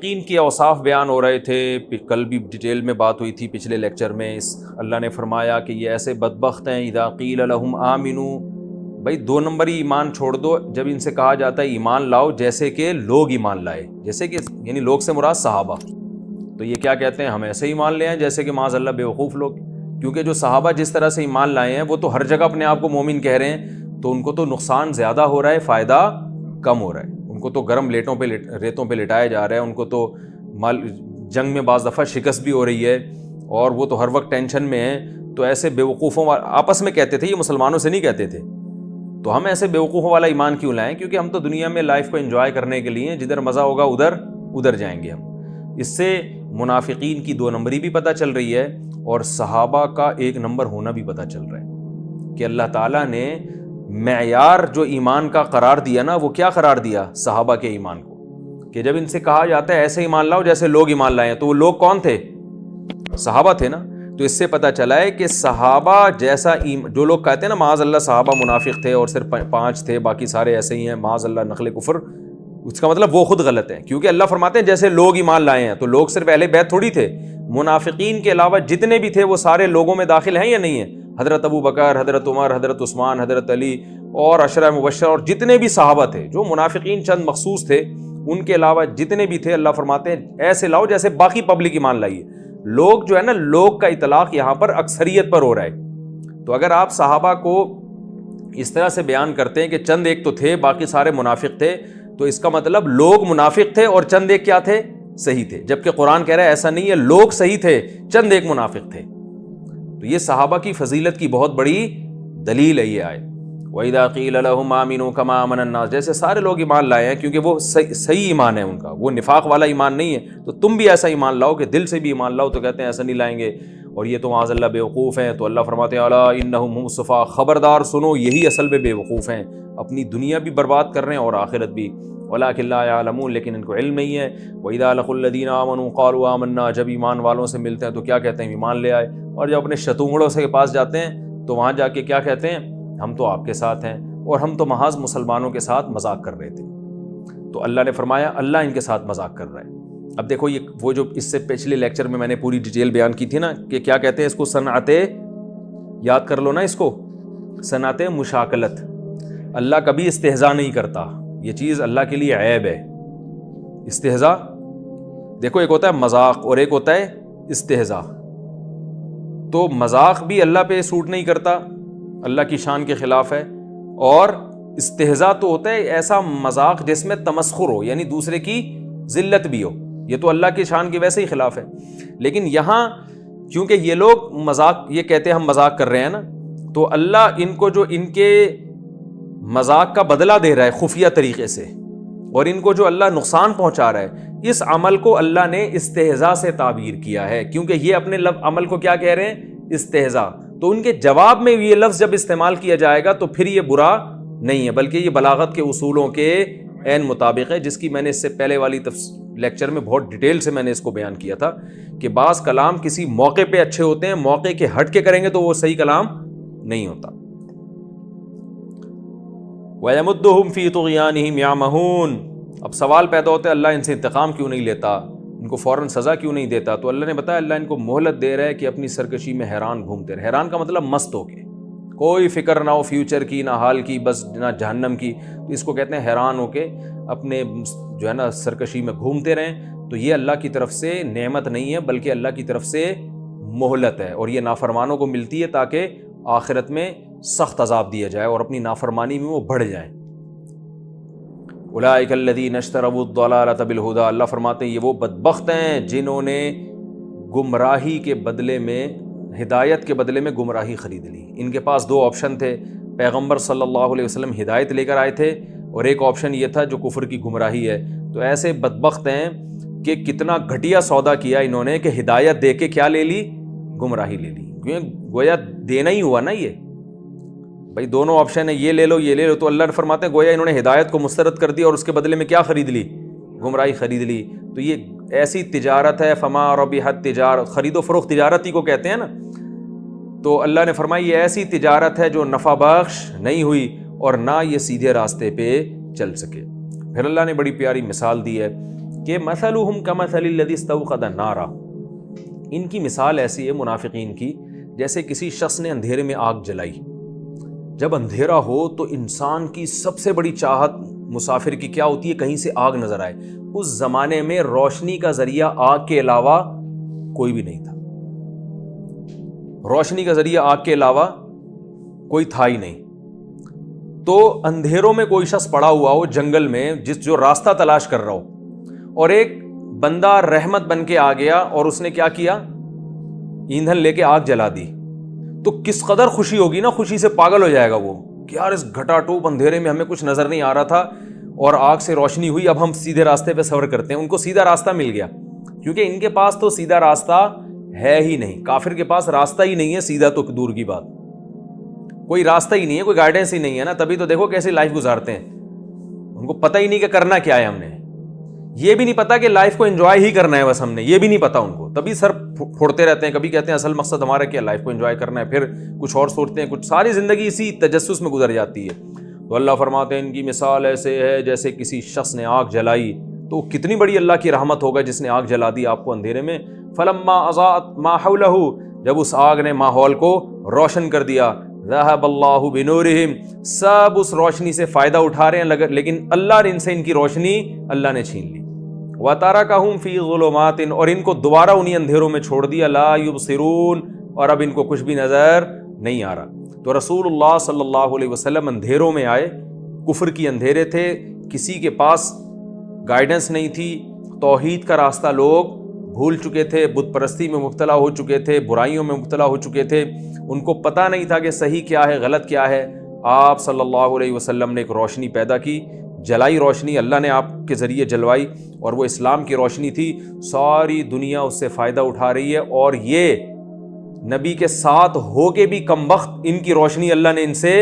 یقین کی اوصاف بیان ہو رہے تھے، کل بھی ڈیٹیل میں بات ہوئی تھی پچھلے لیکچر میں. اللہ نے فرمایا کہ یہ ایسے بدبخت ہیں اذا قیل لہم آمنوا. بھائی 2 نمبری ایمان چھوڑ دو. جب ان سے کہا جاتا ہے ایمان لاؤ جیسے کہ لوگ ایمان لائے، جیسے کہ یعنی لوگ سے مراد صحابہ، تو یہ کیا کہتے ہیں؟ ہم ایسے ایمان لے آئیں جیسے کہ معاذ اللہ بیوقوف لوگ. کیونکہ جو صحابہ جس طرح سے ایمان لائے ہیں وہ تو ہر جگہ اپنے آپ کو مومن کہہ رہے ہیں، تو ان کو تو نقصان زیادہ ہو رہا ہے، فائدہ کم ہو رہا ہے. ان کو تو گرم ریتوں پہ لٹایا جا رہا ہے، ان کو تو جنگ میں بعض دفعہ شکست بھی ہو رہی ہے، اور وہ تو ہر وقت ٹینشن میں ہیں. تو ایسے بیوقوفوں آپس میں کہتے تھے، یہ مسلمانوں سے نہیں کہتے تھے. تو ہم ایسے بیوقوفوں والا ایمان کیوں لائیں؟ کیونکہ ہم تو دنیا میں لائف کو انجوائے کرنے کے لیے جدھر مزہ ہوگا ادھر جائیں گے ہم. اس سے منافقین کی 2 نمبری بھی پتہ چل رہی ہے، اور صحابہ کا 1 نمبر ہونا بھی پتہ چل رہا ہے کہ اللہ تعالیٰ نے معیار جو ایمان کا قرار دیا نا، وہ کیا قرار دیا صحابہ کے ایمان کو؟ کہ جب ان سے کہا جاتا ہے ایسے ایمان لاؤ جیسے لوگ ایمان لائے ہیں، تو وہ لوگ کون تھے؟ صحابہ تھے نا. تو اس سے پتہ چلا ہے کہ صحابہ جیسا جو لوگ کہتے ہیں نا معاذ اللہ صحابہ منافق تھے اور صرف 5 تھے باقی سارے ایسے ہی ہیں معاذ اللہ نقل کفر، اس کا مطلب وہ خود غلط ہے. کیونکہ اللہ فرماتے ہیں جیسے لوگ ایمان لائے ہیں، تو لوگ صرف اہل بیت تھوڑی تھے. منافقین کے علاوہ جتنے بھی تھے وہ سارے لوگوں میں داخل ہیں یا نہیں ہیں؟ حضرت ابو بکر، حضرت عمر، حضرت عثمان، حضرت علی اور عشرہ مبشرہ اور جتنے بھی صحابہ تھے. جو منافقین چند مخصوص تھے، ان کے علاوہ جتنے بھی تھے اللہ فرماتے ہیں ایسے لاؤ جیسے باقی پبلک ایمان لائی ہے. لوگ جو ہے نا، لوگ کا اطلاق یہاں پر اکثریت پر ہو رہا ہے. تو اگر آپ صحابہ کو اس طرح سے بیان کرتے ہیں کہ چند ایک تو تھے باقی سارے منافق تھے، تو اس کا مطلب لوگ منافق تھے اور چند ایک کیا تھے؟ صحیح تھے. جبکہ قرآن کہہ رہا ہے ایسا نہیں ہے، لوگ صحیح تھے، چند ایک منافق تھے. تو یہ صحابہ کی فضیلت کی بہت بڑی دلیل ہے یہ آیت. وَإِذَا قِيلَ لَهُمْ آمِنُوا كَمَا آمَنَ النَّاسُ. جیسے سارے لوگ ایمان لائے ہیں، کیونکہ وہ صحیح ایمان ہے ان کا، وہ نفاق والا ایمان نہیں ہے. تو تم بھی ایسا ایمان لاؤ کہ دل سے بھی ایمان لاؤ. تو کہتے ہیں ایسا نہیں لائیں گے، اور یہ تو معاذ اللہ بیوقوف ہیں. تو اللہ فرماتے ہیں الا انہم هم الصفا، خبردار سنو یہی اصل میں بیوقوف ہیں، اپنی دنیا بھی برباد کر رہے ہیں اور آخرت بھی. ولکن لا يعلمون، لیکن ان کو علم نہیں ہے. وَإِذَا لَقُوا الَّذِينَ آمَنُوا قَالُوا آمَنَّا. جب ایمان والوں سے ملتے ہیں تو کیا کہتے ہیں؟ ایمان لے آئے. اور جب اپنے شتونگڑوں سے کے پاس جاتے ہیں تو وہاں جا کے کیا کہتے ہیں؟ ہم تو آپ کے ساتھ ہیں، اور ہم تو محض مسلمانوں کے ساتھ مذاق کر رہے تھے. تو اللہ نے فرمایا اللہ ان کے ساتھ مذاق کر رہا ہے. اب دیکھو یہ وہ جو اس سے پچھلے لیکچر میں نے پوری ڈیٹیل بیان کی تھی نا، کہ کیا کہتے ہیں اس کو؟ صنعت، یاد کر لو نا اس کو، صنعت مشاکلت. اللہ کبھی استہزاء نہیں کرتا، یہ چیز اللہ کے لیے عیب ہے. استہزاء دیکھو، ایک ہوتا ہے مذاق اور ایک ہوتا ہے استہزاء. تو مذاق بھی اللہ پہ سوٹ نہیں کرتا، اللہ کی شان کے خلاف ہے. اور استہزاء تو ہوتا ہے ایسا مذاق جس میں تمسخر ہو، یعنی دوسرے کی ذلت بھی ہو، یہ تو اللہ کی شان کے ویسے ہی خلاف ہے. لیکن یہاں کیونکہ یہ لوگ مذاق یہ کہتے ہیں ہم مذاق کر رہے ہیں نا، تو اللہ ان کو جو ان کے مذاق کا بدلہ دے رہا ہے خفیہ طریقے سے، اور ان کو جو اللہ نقصان پہنچا رہا ہے، اس عمل کو اللہ نے استہزاء سے تعبیر کیا ہے. کیونکہ یہ اپنے عمل کو کیا کہہ رہے ہیں؟ استہزاء. تو ان کے جواب میں یہ لفظ جب استعمال کیا جائے گا تو پھر یہ برا نہیں ہے، بلکہ یہ بلاغت کے اصولوں کے عین مطابق ہے، جس کی میں نے اس سے پہلے والی لیکچر میں بہت ڈیٹیل سے میں نے اس کو بیان کیا تھا کہ بعض کلام کسی موقع پہ اچھے ہوتے ہیں، موقع کے ہٹ کے کریں گے تو وہ صحیح کلام نہیں ہوتا. وَيَمُدُّهُمْ فِي طُغْيَانِهِمْ يَعْمَهُونَ. اب سوال پیدا ہوتا ہے اللہ ان سے انتقام کیوں نہیں لیتا، ان کو فوراً سزا کیوں نہیں دیتا؟ تو اللہ نے بتایا اللہ ان کو مہلت دے رہا ہے کہ اپنی سرکشی میں حیران گھومتے رہے. حیران کا مطلب مست ہو کے، کوئی فکر نہ ہو فیوچر کی، نہ حال کی، بس نہ جہنم کی. تو اس کو کہتے ہیں حیران ہو کے اپنے جو ہے نا سرکشی میں گھومتے رہیں. تو یہ اللہ کی طرف سے نعمت نہیں ہے، بلکہ اللہ کی طرف سے مہلت ہے، اور یہ نافرمانوں کو ملتی ہے تاکہ آخرت میں سخت عذاب دیا جائے اور اپنی نافرمانی میں وہ بڑھ جائیں. اولئک الذین اشتروا الضلالۃ بالہدی. اللہ فرماتے ہیں یہ وہ بدبخت ہیں جنہوں نے گمراہی کے بدلے میں، ہدایت کے بدلے میں گمراہی خرید لی. ان کے پاس 2 آپشن تھے. پیغمبر صلی اللہ علیہ وسلم ہدایت لے کر آئے تھے، اور ایک آپشن یہ تھا جو کفر کی گمراہی ہے. تو ایسے بدبخت ہیں کہ کتنا گھٹیا سودا کیا انہوں نے کہ ہدایت دے کے کیا لے لی؟ گمراہی لے لی. کیونکہ گویا دینا ہی ہوا نا، یہ بھائی دونوں آپشن ہے، یہ لے لو یہ لے لو. تو اللہ نے فرماتے ہیں گویا انہوں نے ہدایت کو مسترد کر دیا اور اس کے بدلے میں کیا خرید لی؟ گمراہی خرید لی. تو یہ ایسی تجارت ہے، فما ربحت تجارت، خرید و فروخت تجارت ہی کو کہتے ہیں نا. تو اللہ نے فرمایا یہ ایسی تجارت ہے جو نفع بخش نہیں ہوئی اور نہ یہ سیدھے راستے پہ چل سکے. پھر اللہ نے بڑی پیاری مثال دی ہے کہ مثلہم کمثل الذی استوقد نارا، ان کی مثال ایسی ہے منافقین کی جیسے کسی شخص نے اندھیرے میں آگ جلائی. جب اندھیرا ہو تو انسان کی سب سے بڑی چاہت مسافر کی کیا ہوتی ہے؟ کہیں سے آگ نظر آئے. اس زمانے میں روشنی کا ذریعہ آگ کے علاوہ کوئی بھی نہیں تھا. روشنی کا ذریعہ آگ کے علاوہ کوئی تھا ہی نہیں. تو اندھیروں میں کوئی شخص پڑا ہوا ہو جنگل میں جو راستہ تلاش کر رہا ہو، اور ایک بندہ رحمت بن کے آ گیا اور اس نے کیا کیا؟ ایندھن لے کے آگ جلا دی. تو کس قدر خوشی ہوگی نا، خوشی سے پاگل ہو جائے گا وہ کہ یار اس گھٹا ٹوپ اندھیرے میں ہمیں کچھ نظر نہیں آ رہا تھا اور آگ سے روشنی ہوئی، اب ہم سیدھے راستے پہ سفر کرتے ہیں. ان کو سیدھا راستہ مل گیا، کیونکہ ان کے پاس تو سیدھا راستہ ہے ہی نہیں. کافر کے پاس راستہ ہی نہیں ہے سیدھا، تو دور کی بات، کوئی راستہ ہی نہیں ہے، کوئی گائیڈنس ہی نہیں ہے نا. تبھی تو دیکھو کیسے لائف گزارتے ہیں. ان کو پتہ ہی نہیں کہ کرنا کیا ہے. ہم نے یہ بھی نہیں پتا کہ لائف کو انجوائے ہی کرنا ہے، بس ہم نے یہ بھی نہیں پتا ان کو. تبھی سر پھوڑتے رہتے ہیں. کبھی کہتے ہیں اصل مقصد ہمارا کیا، لائف کو انجوائے کرنا ہے، پھر کچھ اور سوچتے ہیں. کچھ ساری زندگی اسی تجسس میں گزر جاتی ہے. تو اللہ فرماتے ہیں ان کی مثال ایسے ہے جیسے کسی شخص نے آگ جلائی. تو کتنی بڑی اللہ کی رحمت ہوگا جس نے آگ جلا دی آپ کو اندھیرے میں. فلما اضاءت ما حولہ، جب اس آگ نے ماحول کو روشن کر دیا. ذهب اللہ بنورہم، سب اس روشنی سے فائدہ اٹھا رہے ہیں، لیکن اللہ نے ان سے ان کی روشنی اللہ نے چھین لی. وَتَرَكَهُمْ فِي ظُلُمَاتٍ، اور ان کو دوبارہ انہی اندھیروں میں چھوڑ دیا. لَا يُبْصِرُونَ، اور اب ان کو کچھ بھی نظر نہیں آ رہا. تو رسول اللہ صلی اللہ علیہ وسلم اندھیروں میں آئے. کفر کی اندھیرے تھے، کسی کے پاس گائیڈنس نہیں تھی. توحید کا راستہ لوگ بھول چکے تھے، بت پرستی میں مبتلا ہو چکے تھے، برائیوں میں مبتلا ہو چکے تھے. ان کو پتہ نہیں تھا کہ صحیح کیا ہے، غلط کیا ہے. آپ صلی اللہ علیہ وسلم نے ایک روشنی پیدا کی، جلائی روشنی، اللہ نے آپ کے ذریعے جلوائی، اور وہ اسلام کی روشنی تھی. ساری دنیا اس سے فائدہ اٹھا رہی ہے، اور یہ نبی کے ساتھ ہو کے بھی کم وقت ان کی روشنی اللہ نے ان سے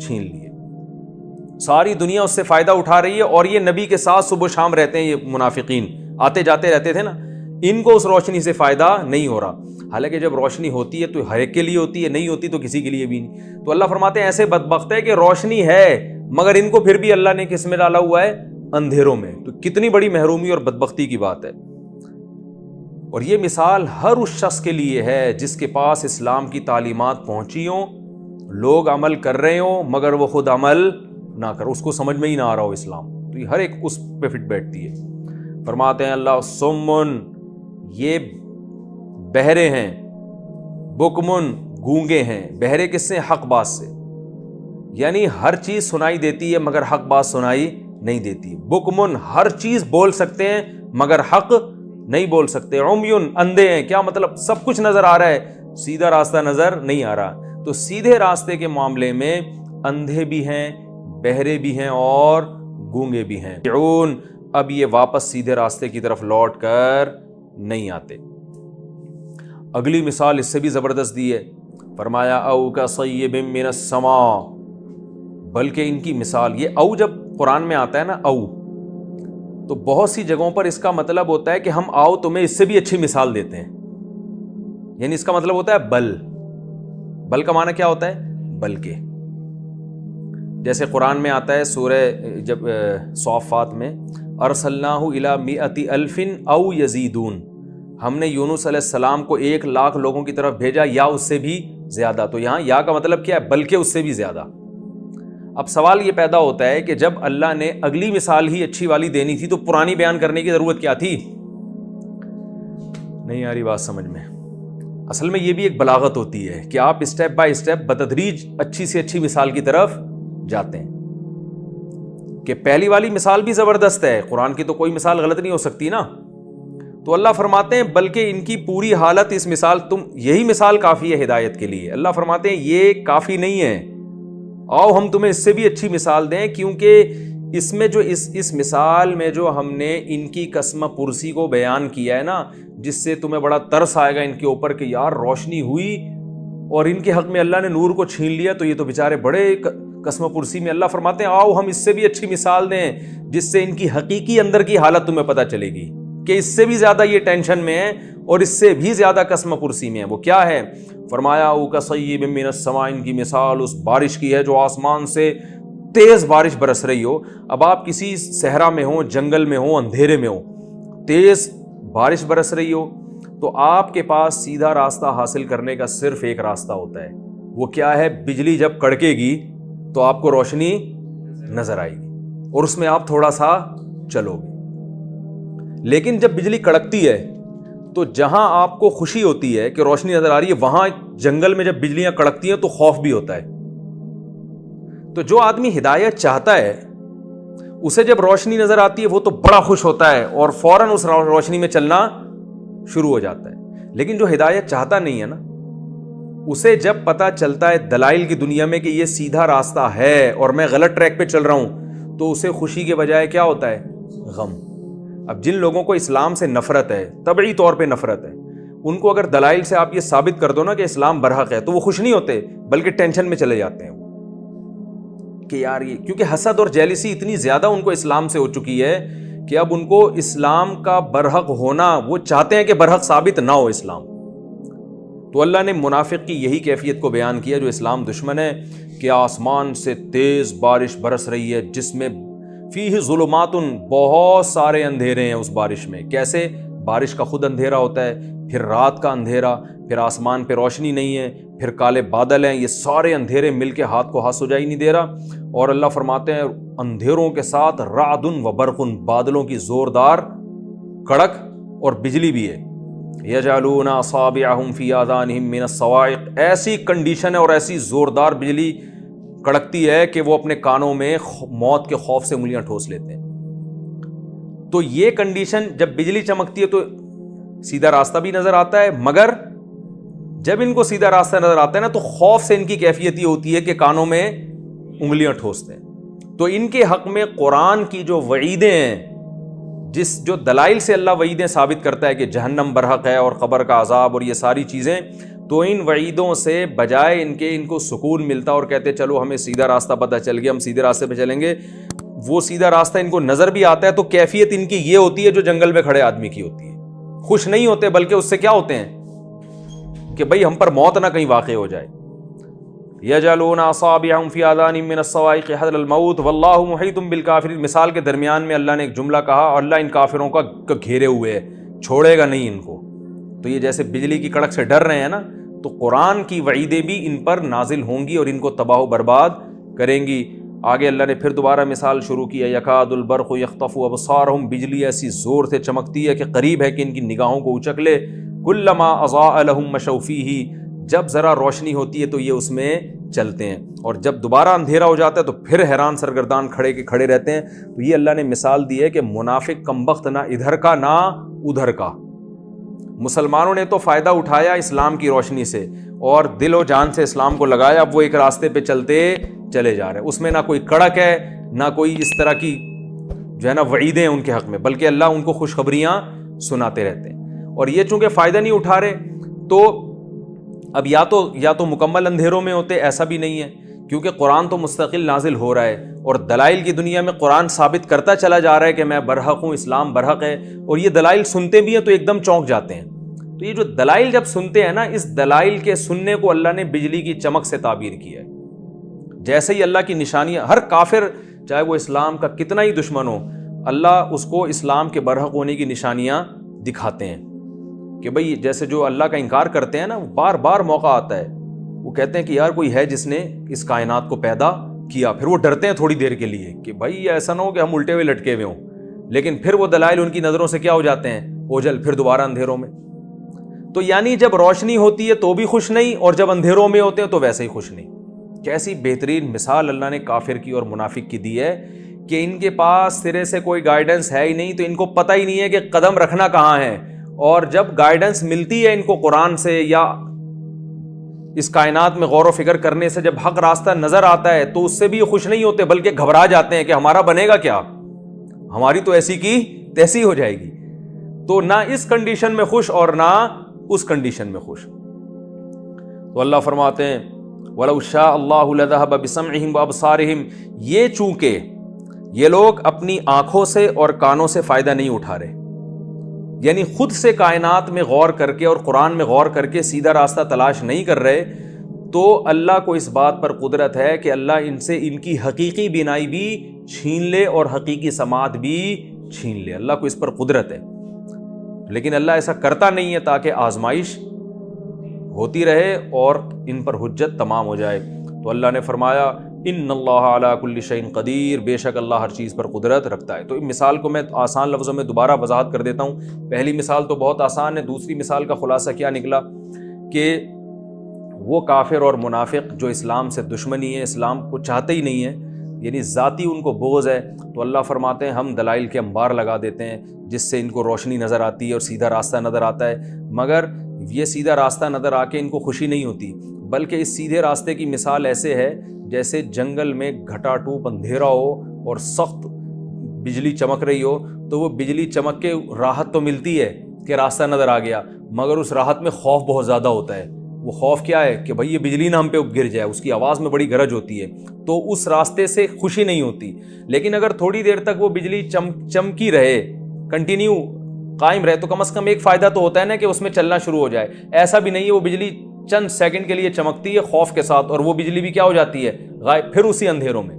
چھین لی ہے. ساری دنیا اس سے فائدہ اٹھا رہی ہے، اور یہ نبی کے ساتھ صبح و شام رہتے ہیں. یہ منافقین آتے جاتے رہتے تھے نا، ان کو اس روشنی سے فائدہ نہیں ہو رہا. حالانکہ جب روشنی ہوتی ہے تو ہر ایک کے لیے ہوتی ہے، نہیں ہوتی تو کسی کے لیے بھی نہیں. تو اللہ فرماتے ہیں ایسے بدبخت ہے کہ روشنی ہے مگر ان کو پھر بھی اللہ نے کس میں ڈالا ہوا ہے؟ اندھیروں میں. تو کتنی بڑی محرومی اور بدبختی کی بات ہے. اور یہ مثال ہر اس شخص کے لیے ہے جس کے پاس اسلام کی تعلیمات پہنچی ہوں، لوگ عمل کر رہے ہوں مگر وہ خود عمل نہ کر، اس کو سمجھ میں ہی نہ آ رہا ہو اسلام. تو یہ ہر ایک اس پہ فٹ بیٹھتی ہے. فرماتے ہیں اللہ سمن، یہ بہرے ہیں، بکمن گونگے ہیں. بہرے کس سے؟ حق بات سے. یعنی ہر چیز سنائی دیتی ہے مگر حق بات سنائی نہیں دیتی. بکمن ہر چیز بول سکتے ہیں مگر حق نہیں بول سکتے. عمیون اندھے ہیں. کیا مطلب؟ سب کچھ نظر آ رہا ہے، سیدھا راستہ نظر نہیں آ رہا. تو سیدھے راستے کے معاملے میں اندھے بھی ہیں، بہرے بھی ہیں اور گونگے بھی ہیں. اب یہ واپس سیدھے راستے کی طرف لوٹ کر نہیں آتے. اگلی مثال اس سے بھی زبردست دی ہے. فرمایا او کصیب من السماء، بلکہ ان کی مثال یہ او جب قرآن میں آتا ہے نا او، تو بہت سی جگہوں پر اس کا مطلب ہوتا ہے کہ ہم آؤ تمہیں اس سے بھی اچھی مثال دیتے ہیں. یعنی اس کا مطلب ہوتا ہے بل. بل کا معنی کیا ہوتا ہے؟ بلکہ. جیسے قرآن میں آتا ہے سورہ جب صافات میں، ارسلناہ الی مئۃ الف او یزیدون، ہم نے یونس علیہ السلام کو 1,00,000 لوگوں کی طرف بھیجا یا اس سے بھی زیادہ. تو یہاں یا کا مطلب کیا ہے؟ بلکہ اس سے بھی زیادہ. اب سوال یہ پیدا ہوتا ہے کہ جب اللہ نے اگلی مثال ہی اچھی والی دینی تھی تو پرانی بیان کرنے کی ضرورت کیا تھی؟ نہیں آ رہی بات سمجھ میں. اصل میں یہ بھی ایک بلاغت ہوتی ہے کہ آپ اسٹیپ بائی اسٹیپ بتدریج اچھی سے اچھی مثال کی طرف جاتے ہیں. کہ پہلی والی مثال بھی زبردست ہے، قرآن کی تو کوئی مثال غلط نہیں ہو سکتی نا. تو اللہ فرماتے ہیں بلکہ ان کی پوری حالت اس مثال، یہی مثال کافی ہے ہدایت کے لیے. اللہ فرماتے ہیں یہ کافی نہیں ہے، آؤ ہم تمہیں اس سے بھی اچھی مثال دیں. کیونکہ اس میں جو اس مثال میں جو ہم نے ان کی قسم پرسی کو بیان کیا ہے نا، جس سے تمہیں بڑا ترس آئے گا ان کے اوپر کہ یار روشنی ہوئی اور ان کے حق میں اللہ نے نور کو چھین لیا، تو یہ تو بیچارے بڑے قسم پرسی میں. اللہ فرماتے ہیں آؤ ہم اس سے بھی اچھی مثال دیں جس سے ان کی حقیقی اندر کی حالت تمہیں پتہ چلے گی کہ اس سے بھی زیادہ یہ ٹینشن میں ہے اور اس سے بھی زیادہ قسم پرسی میں ہے. وہ کیا ہے؟ فرمایا او کصیب من السماء، ان کی مثال اس بارش کی ہے جو آسمان سے تیز بارش برس رہی ہو. اب آپ کسی صحرا میں ہوں، جنگل میں ہوں، اندھیرے میں ہوں، تیز بارش برس رہی ہو تو آپ کے پاس سیدھا راستہ حاصل کرنے کا صرف ایک راستہ ہوتا ہے. وہ کیا ہے؟ بجلی جب کڑکے گی تو آپ کو روشنی نظر آئے گی اور اس میں آپ تھوڑا سا چلو گے. لیکن جب بجلی کڑکتی ہے تو جہاں آپ کو خوشی ہوتی ہے کہ روشنی نظر آ رہی ہے، وہاں جنگل میں جب بجلیاں کڑکتی ہیں تو خوف بھی ہوتا ہے. تو جو آدمی ہدایت چاہتا ہے اسے جب روشنی نظر آتی ہے وہ تو بڑا خوش ہوتا ہے اور فوراً اس روشنی میں چلنا شروع ہو جاتا ہے. لیکن جو ہدایت چاہتا نہیں ہے نا، اسے جب پتا چلتا ہے دلائل کی دنیا میں کہ یہ سیدھا راستہ ہے اور میں غلط ٹریک پہ چل رہا ہوں، تو اسے خوشی کے بجائے کیا ہوتا ہے؟ غم. اب جن لوگوں کو اسلام سے نفرت ہے، طبعی طور پہ نفرت ہے، ان کو اگر دلائل سے آپ یہ ثابت کر دو نا کہ اسلام برحق ہے تو وہ خوش نہیں ہوتے، بلکہ ٹینشن میں چلے جاتے ہیں کہ یار یہ، کیونکہ حسد اور جیلسی اتنی زیادہ ان کو اسلام سے ہو چکی ہے کہ اب ان کو اسلام کا برحق ہونا، وہ چاہتے ہیں کہ برحق ثابت نہ ہو اسلام. تو اللہ نے منافق کی یہی کیفیت کو بیان کیا جو اسلام دشمن ہے، کہ آسمان سے تیز بارش برس رہی ہے جس میں فیہ ظلمات، بہت سارے اندھیرے ہیں اس بارش میں. کیسے؟ بارش کا خود اندھیرا ہوتا ہے، پھر رات کا اندھیرا، پھر آسمان پہ روشنی نہیں ہے، پھر کالے بادل ہیں. یہ سارے اندھیرے مل کے ہاتھ کو ہاتھ سجائی نہیں دے رہا. اور اللہ فرماتے ہیں اندھیروں کے ساتھ رعد و برق، بادلوں کی زوردار کڑک اور بجلی بھی ہے. یجعلون اصابعهم فی آذانہم من الصواعق، ایسی کنڈیشن ہے اور ایسی زوردار بجلی کڑکتی ہے کہ وہ اپنے کانوں میں موت کے خوف سے انگلیاں ٹھوس لیتے ہیں. تو یہ کنڈیشن، جب بجلی چمکتی ہے تو سیدھا راستہ بھی نظر آتا ہے، مگر جب ان کو سیدھا راستہ نظر آتا ہے نا تو خوف سے ان کی کیفیت یہ ہوتی ہے کہ کانوں میں انگلیاں ٹھوستے ہیں. تو ان کے حق میں قرآن کی جو وعیدیں ہیں، جو دلائل سے اللہ وعیدیں ثابت کرتا ہے کہ جہنم برحق ہے اور قبر کا عذاب اور یہ ساری چیزیں، تو ان وعیدوں سے بجائے ان کو سکون ملتا اور کہتے چلو ہمیں سیدھا راستہ پتہ چل گیا، ہم سیدھے راستے پہ چلیں گے. وہ سیدھا راستہ ان کو نظر بھی آتا ہے تو کیفیت ان کی یہ ہوتی ہے جو جنگل میں کھڑے آدمی کی ہوتی ہے. خوش نہیں ہوتے، بلکہ اس سے کیا ہوتے ہیں کہ بھئی ہم پر موت نہ کہیں واقع ہو جائے. یجعلون اصابعهم فی آذانہم من الصواعق حذر الموت واللہ محیط بالکافرین. مثال کے درمیان میں اللہ نے ایک جملہ کہا، اور اللہ ان کافروں کا گھیرے ہوئے ہے، چھوڑے گا نہیں ان کو. تو یہ جیسے بجلی کی کڑک سے ڈر رہے ہیں نا، تو قرآن کی وعیدیں بھی ان پر نازل ہوں گی اور ان کو تباہ و برباد کریں گی. آگے اللہ نے پھر دوبارہ مثال شروع کی ہے، یکاد البرق یخطف ابصارہم، بجلی ایسی زور سے چمکتی ہے کہ قریب ہے کہ ان کی نگاہوں کو اچک لے. کلما اضاء لہم مشوا فیہ، جب ذرا روشنی ہوتی ہے تو یہ اس میں چلتے ہیں، اور جب دوبارہ اندھیرا ہو جاتا ہے تو پھر حیران سرگردان کھڑے رہتے ہیں. تو یہ اللہ نے مثال دی ہے کہ منافق کمبخت نہ ادھر کا نہ ادھر کا. مسلمانوں نے تو فائدہ اٹھایا اسلام کی روشنی سے اور دل و جان سے اسلام کو لگایا، اب وہ ایک راستے پہ چلتے چلے جا رہے ہیں. اس میں نہ کوئی کڑک ہے، نہ کوئی اس طرح کی جو ہے نا وعیدیں ان کے حق میں، بلکہ اللہ ان کو خوشخبریاں سناتے رہتے ہیں. اور یہ چونکہ فائدہ نہیں اٹھا رہے تو اب یا تو مکمل اندھیروں میں ہوتے، ایسا بھی نہیں ہے کیونکہ قرآن تو مستقل نازل ہو رہا ہے اور دلائل کی دنیا میں قرآن ثابت کرتا چلا جا رہا ہے کہ میں برحق ہوں، اسلام برحق ہے. اور یہ دلائل سنتے بھی ہیں تو ایک دم چونک جاتے ہیں. تو یہ جو دلائل جب سنتے ہیں نا، اس دلائل کے سننے کو اللہ نے بجلی کی چمک سے تعبیر کیا ہے. جیسے ہی اللہ کی نشانیاں، ہر کافر چاہے وہ اسلام کا کتنا ہی دشمن ہو، اللہ اس کو اسلام کے برحق ہونے کی نشانیاں دکھاتے ہیں. کہ بھئی جیسے جو اللہ کا انکار کرتے ہیں نا، بار بار موقع آتا ہے، وہ کہتے ہیں کہ یار کوئی ہے جس نے اس کائنات کو پیدا کیا. پھر وہ ڈرتے ہیں تھوڑی دیر کے لیے کہ بھئی ایسا نہ ہو کہ ہم الٹے ہوئے لٹکے ہوئے ہوں، لیکن پھر وہ دلائل ان کی نظروں سے کیا ہو جاتے ہیں؟ اوجھل، پھر دوبارہ اندھیروں میں. تو یعنی جب روشنی ہوتی ہے تو بھی خوش نہیں، اور جب اندھیروں میں ہوتے ہیں تو ویسے ہی خوش نہیں. کیسی بہترین مثال اللہ نے کافر کی اور منافق کی دی ہے کہ ان کے پاس سرے سے کوئی گائیڈنس ہے ہی نہیں، تو ان کو پتہ ہی نہیں ہے کہ قدم رکھنا کہاں ہے. اور جب گائیڈنس ملتی ہے ان کو قرآن سے یا اس کائنات میں غور و فکر کرنے سے، جب حق راستہ نظر آتا ہے تو اس سے بھی خوش نہیں ہوتے، بلکہ گھبرا جاتے ہیں کہ ہمارا بنے گا کیا، ہماری تو ایسی کی تیسی ہو جائے گی. تو نہ اس کنڈیشن میں خوش اور نہ اس کنڈیشن میں خوش. تو اللہ فرماتے ہیں وَلَوْ شَاءَ اللَّهُ لَذَهَبَ بِسَمْعِهِمْ وَأَبْصَارِهِمْ. یہ چونکہ یہ لوگ اپنی آنکھوں سے اور کانوں سے فائدہ نہیں اٹھا رہے، یعنی خود سے کائنات میں غور کر کے اور قرآن میں غور کر کے سیدھا راستہ تلاش نہیں کر رہے، تو اللہ کو اس بات پر قدرت ہے کہ اللہ ان سے ان کی حقیقی بینائی بھی چھین لے اور حقیقی سماعت بھی چھین لے. اللہ کو اس پر قدرت ہے. لیکن اللہ ایسا کرتا نہیں ہے تاکہ آزمائش ہوتی رہے اور ان پر حجت تمام ہو جائے. تو اللہ نے فرمایا ان اللہ علی کل شیء قدیر، بے شک اللہ ہر چیز پر قدرت رکھتا ہے. تو اس مثال کو میں آسان لفظوں میں دوبارہ وضاحت کر دیتا ہوں. پہلی مثال تو بہت آسان ہے. دوسری مثال کا خلاصہ کیا نکلا کہ وہ کافر اور منافق جو اسلام سے دشمنی ہے، اسلام کو چاہتے ہی نہیں ہیں، یعنی ذاتی ان کو بغض ہے، تو اللہ فرماتے ہیں ہم دلائل کے انبار لگا دیتے ہیں جس سے ان کو روشنی نظر آتی ہے اور سیدھا راستہ نظر آتا ہے. مگر یہ سیدھا راستہ نظر آ کے ان کو خوشی نہیں ہوتی، بلکہ اس سیدھے راستے کی مثال ایسے ہے جیسے جنگل میں گھٹا ٹوپ اندھیرا ہو اور سخت بجلی چمک رہی ہو، تو وہ بجلی چمک کے راحت تو ملتی ہے کہ راستہ نظر آ گیا، مگر اس راحت میں خوف بہت زیادہ ہوتا ہے. وہ خوف کیا ہے کہ بھئی یہ بجلی نہ ہم پہ گر جائے، اس کی آواز میں بڑی گرج ہوتی ہے، تو اس راستے سے خوشی نہیں ہوتی. لیکن اگر تھوڑی دیر تک وہ بجلی چمکی رہے، کنٹینیو قائم رہے، تو کم از کم ایک فائدہ تو ہوتا ہے نا کہ اس میں چلنا شروع ہو جائے. ایسا بھی نہیں ہے، وہ بجلی چند سیکنڈ کے لیے چمکتی ہے خوف کے ساتھ اور وہ بجلی بھی کیا ہو جاتی ہے، غائب، پھر اسی اندھیروں میں.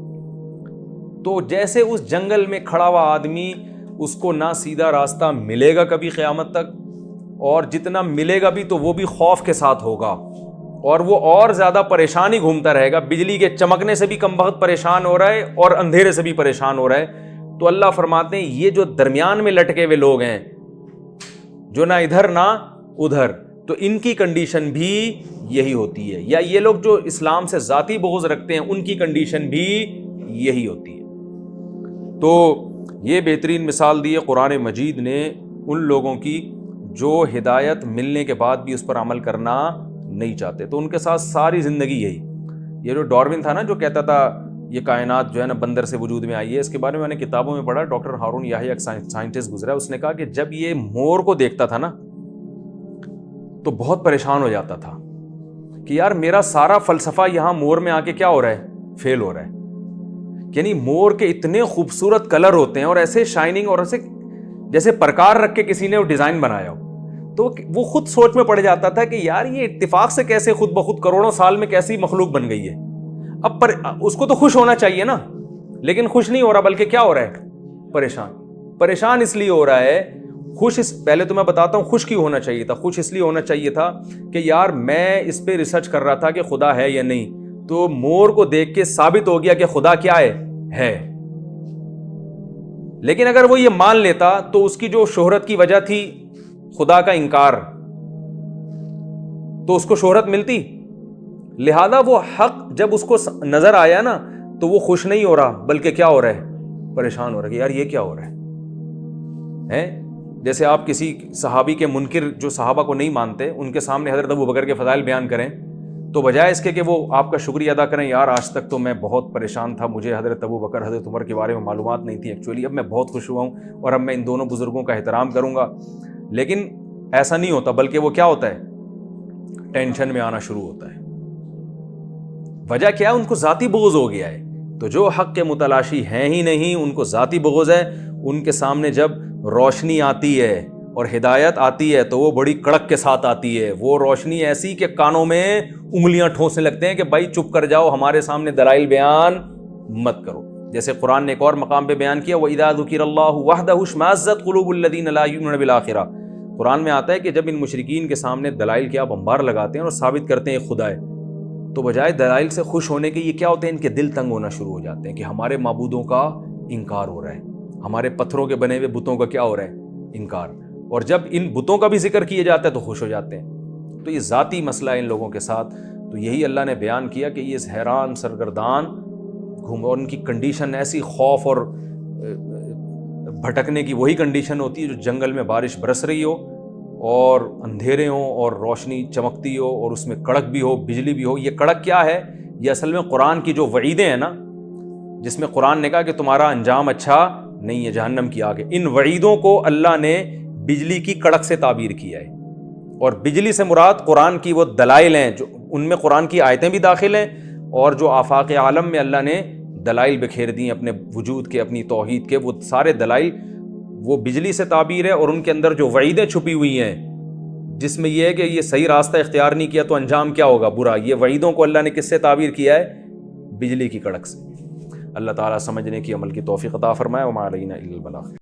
تو جیسے اس جنگل میں کھڑا ہوا آدمی، اس کو نہ سیدھا راستہ ملے گا کبھی قیامت تک، اور جتنا ملے گا بھی تو وہ بھی خوف کے ساتھ ہوگا، اور وہ اور زیادہ پریشان ہی گھومتا رہے گا. بجلی کے چمکنے سے بھی کم بخت پریشان ہو رہا ہے اور اندھیرے سے بھی پریشان ہو رہا ہے. تو اللہ فرماتے ہیں یہ جو درمیان میں لٹکے ہوئے لوگ ہیں، جو نہ ادھر نہ ادھر، تو ان کی کنڈیشن بھی یہی ہوتی ہے. یا یہ لوگ جو اسلام سے ذاتی بغض رکھتے ہیں، ان کی کنڈیشن بھی یہی ہوتی ہے. تو یہ بہترین مثال دی ہے قرآن مجید نے ان لوگوں کی جو ہدایت ملنے کے بعد بھی اس پر عمل کرنا نہیں چاہتے. تو ان کے ساتھ ساری زندگی یہی. یہ جو ڈاروین تھا نا، جو کہتا تھا یہ کائنات جو ہے نا بندر سے وجود میں آئی ہے، اس کے بارے میں نے کتابوں میں پڑھا. ڈاکٹر ہارون یحییٰ ایک سائنٹسٹ گزرا، اس نے کہا کہ جب یہ مور کو دیکھتا تھا نا تو بہت پریشان ہو جاتا تھا کہ یار میرا سارا فلسفہ یہاں مور میں آ کے کیا ہو رہا ہے، فیل ہو رہا ہے. یعنی مور کے اتنے خوبصورت کلر ہوتے ہیں اور ایسے شائننگ اور ایسے جیسے پرکار رکھ کے کسی نے وہ ڈیزائن بنایا ہو. تو وہ خود سوچ میں پڑ جاتا تھا کہ یار یہ اتفاق سے کیسے خود بخود کروڑوں سال میں کیسی مخلوق بن گئی ہے. اب اس کو تو خوش ہونا چاہیے نا، لیکن خوش نہیں ہو رہا، بلکہ کیا ہو رہا ہے، پریشان اس لیے ہو رہا ہے. پہلے تو میں بتاتا ہوں خوش کیوں ہونا چاہیے تھا. خوش اس لیے ہونا چاہیے تھا کہ یار میں اس پہ ریسرچ کر رہا تھا کہ خدا ہے یا نہیں، تو مور کو دیکھ کے ثابت ہو گیا کہ خدا کیا ہے. لیکن اگر وہ یہ مان لیتا تو اس کی جو شہرت کی وجہ تھی خدا کا انکار، تو اس کو شہرت ملتی. لہذا وہ حق جب اس کو نظر آیا نا تو وہ خوش نہیں ہو رہا، بلکہ کیا ہو رہا ہے، پریشان ہو رہا ہے کہ یار یہ کیا ہو رہا ہے. جیسے آپ کسی صحابی کے منکر جو صحابہ کو نہیں مانتے، ان کے سامنے حضرت ابوبکر کے فضائل بیان کریں تو بجائے اس کے کہ وہ آپ کا شکریہ ادا کریں، یار آج تک تو میں بہت پریشان تھا، مجھے حضرت ابوبکر حضرت عمر کے بارے میں معلومات نہیں تھی ایکچولی، اب میں بہت خوش ہوا ہوں اور اب میں ان دونوں بزرگوں کا احترام کروں گا. لیکن ایسا نہیں ہوتا، بلکہ وہ کیا ہوتا ہے، ٹینشن میں آنا شروع ہوتا ہے. وجہ کیا ہے، ان کو ذاتی بغض ہو گیا ہے. تو جو حق کے متلاشی ہیں ہی نہیں، ان کو ذاتی بغض ہے. ان کے سامنے جب روشنی آتی ہے اور ہدایت آتی ہے تو وہ بڑی کڑک کے ساتھ آتی ہے. وہ روشنی ایسی کہ کانوں میں انگلیاں ٹھونسنے لگتے ہیں کہ بھائی چپ کر جاؤ، ہمارے سامنے دلائل بیان مت کرو. جیسے قرآن نے ایک اور مقام پہ بیان کیا، وَإِذَا ذُكِرَ اللَّهُ وَحْدَهُ اشْمَأَزَّتْ قُلُوبُ الَّذِينَ لَا يُؤْمِنُونَ بِالْآخِرَةِ. قرآن میں آتا ہے کہ جب ان مشرکین کے سامنے دلائل کے آپ انبار لگاتے ہیں اور ثابت کرتے ہیں خدا ہے، تو بجائے دلائل سے خوش ہونے کے یہ کیا ہوتے ہیں، ان کے دل تنگ ہونا شروع ہو جاتے ہیں کہ ہمارے معبودوں کا انکار ہو رہا ہے، ہمارے پتھروں کے بنے ہوئے بتوں کا کیا ہو رہا ہے، انکار. اور جب ان بتوں کا بھی ذکر کیا جاتا ہے تو خوش ہو جاتے ہیں. تو یہ ذاتی مسئلہ ہے ان لوگوں کے ساتھ. تو یہی اللہ نے بیان کیا کہ یہ حیران سرگردان گھوم، اور ان کی کنڈیشن ایسی خوف اور بھٹکنے کی وہی کنڈیشن ہوتی ہے جو جنگل میں بارش برس رہی ہو اور اندھیرے ہوں اور روشنی چمکتی ہو اور اس میں کڑک بھی ہو، بجلی بھی ہو. یہ کڑک کیا ہے، یہ اصل میں قرآن کی جو وعیدیں ہیں نا، جس میں قرآن نے کہا کہ تمہارا انجام اچھا نہیں ہے، جہنم کی آگ ہے. ان وعیدوں کو اللہ نے بجلی کی کڑک سے تعبیر کیا ہے. اور بجلی سے مراد قرآن کی وہ دلائل ہیں، جو ان میں قرآن کی آیتیں بھی داخل ہیں، اور جو آفاق عالم میں اللہ نے دلائل بکھیر دی اپنے وجود کے، اپنی توحید کے، وہ سارے دلائل وہ بجلی سے تعبیر ہے. اور ان کے اندر جو وعیدیں چھپی ہوئی ہیں، جس میں یہ ہے کہ یہ صحیح راستہ اختیار نہیں کیا تو انجام کیا ہوگا، برا. یہ وعیدوں کو اللہ نے کس سے تعبیر کیا ہے، بجلی کی کڑک سے. اللہ تعالیٰ سمجھنے کی، عمل کی توفیق عطا فرمائے. وما علینا الا البلاغ.